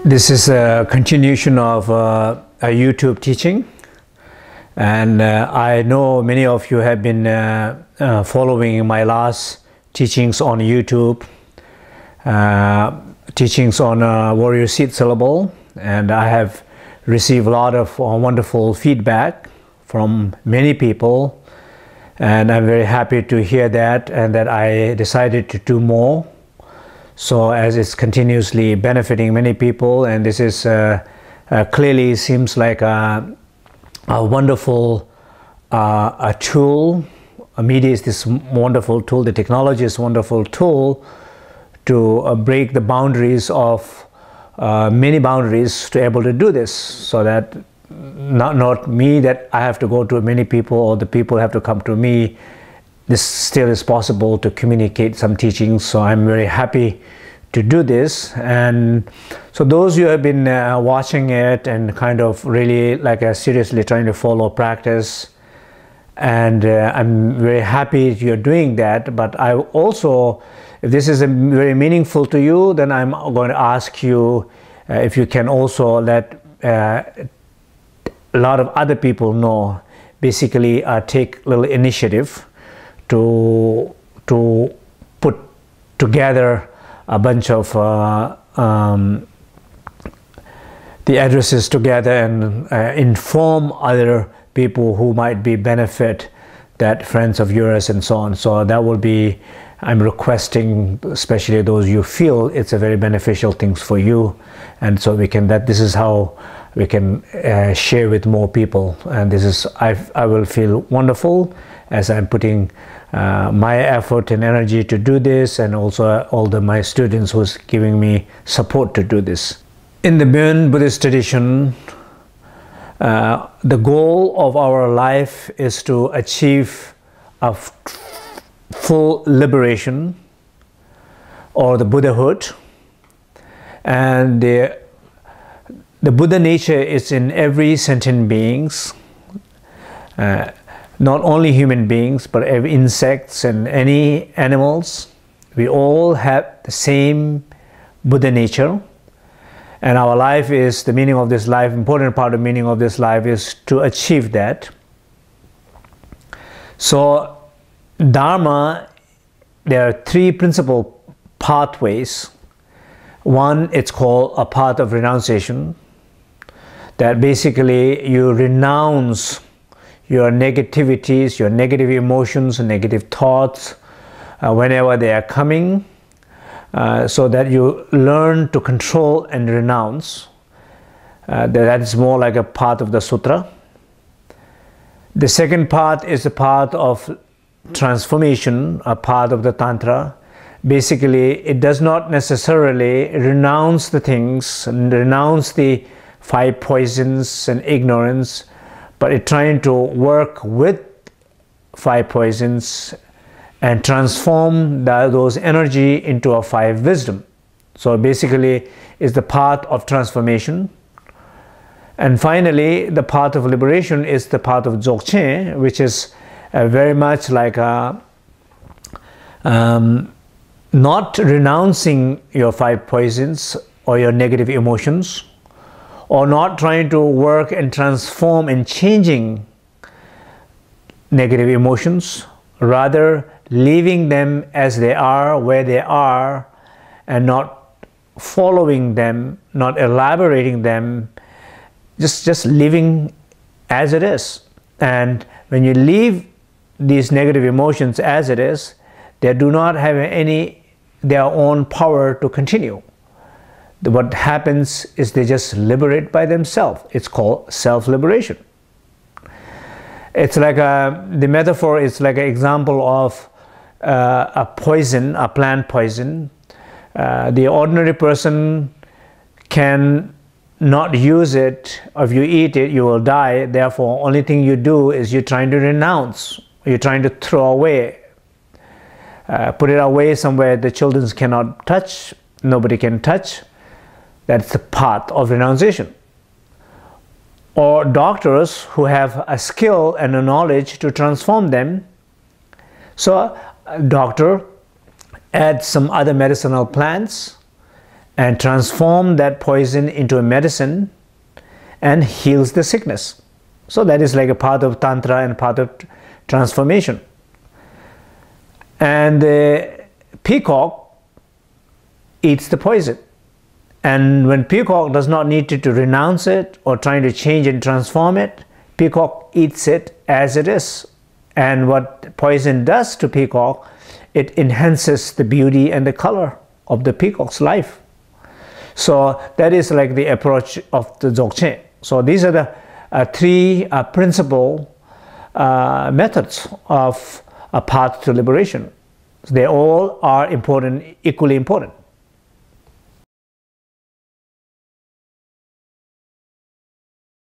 This is a continuation of a YouTube teaching, and I know many of you have been following my last teachings on YouTube, teachings on warrior seed syllable, and I have received a lot of wonderful feedback from many people, and I'm very happy to hear that, and that I decided to do more. So as it's continuously benefiting many people, and this is clearly seems like a wonderful a tool. Media is this wonderful tool. The technology is a wonderful tool to break the boundaries of many boundaries to able to do this, so that not me that I have to go to many people or the people have to come to me. This still is possible to communicate some teachings, so I'm very happy to do this. And so those who have been watching it and kind of really like seriously trying to follow practice, and I'm very happy you're doing that. But I also, if this is very meaningful to you, then I'm going to ask you if you can also let a lot of other people know, basically take little initiative to put together a bunch of the addresses together and inform other people who might be benefit, that friends of yours and so on. So that will be, I'm requesting, especially those you feel it's a very beneficial things for you, and so we can, this is how we can share with more people. And this is, I will feel wonderful as I'm putting my effort and energy to do this, and also all my students who's giving me support to do this. In the Burn Buddhist tradition, the goal of our life is to achieve a full liberation, or the Buddhahood. And the Buddha nature is in every sentient beings, not only human beings, but every insects and any animals. We all have the same Buddha nature, and our life is, the meaning of this life, important part of the meaning of this life is to achieve that. So Dharma, there are three principal pathways. One, it's called a path of renunciation, that basically you renounce your negativities, your negative emotions and negative thoughts whenever they are coming, so that you learn to control and renounce. That is more like a part of the sutra. The second part is the path of transformation, a part of the tantra. Basically, it does not necessarily renounce the things and renounce the five poisons and ignorance, but it's trying to work with five poisons and transform those energy into a five wisdom. So basically, it's the path of transformation. And finally, the path of liberation is the path of Gyaltsena, which is very much like not renouncing your five poisons or your negative emotions, or not trying to work and transform and changing negative emotions, rather leaving them as they are, where they are, and not following them, not elaborating them, just living as it is. And when you leave these negative emotions as it is, they do not have their own power to continue. What happens is they just liberate by themselves. It's called self-liberation. It's like the metaphor is like an example of a poison, a plant poison. The ordinary person can not use it. If you eat it, you will die. Therefore, only thing you do is you're trying to renounce. You're trying to throw away. Put it away somewhere the children cannot touch, nobody can touch. That's the path of renunciation. Or doctors who have a skill and a knowledge to transform them. So a doctor adds some other medicinal plants and transform that poison into a medicine and heals the sickness. So that is like a part of Tantra and part of transformation. And the peacock eats the poison. And when peacock does not need to renounce it or trying to change and transform it, peacock eats it as it is. And what poison does to peacock, it enhances the beauty and the color of the peacock's life. So that is like the approach of the Dzogchen. So these are the three principal methods of a path to liberation. They all are important, equally important.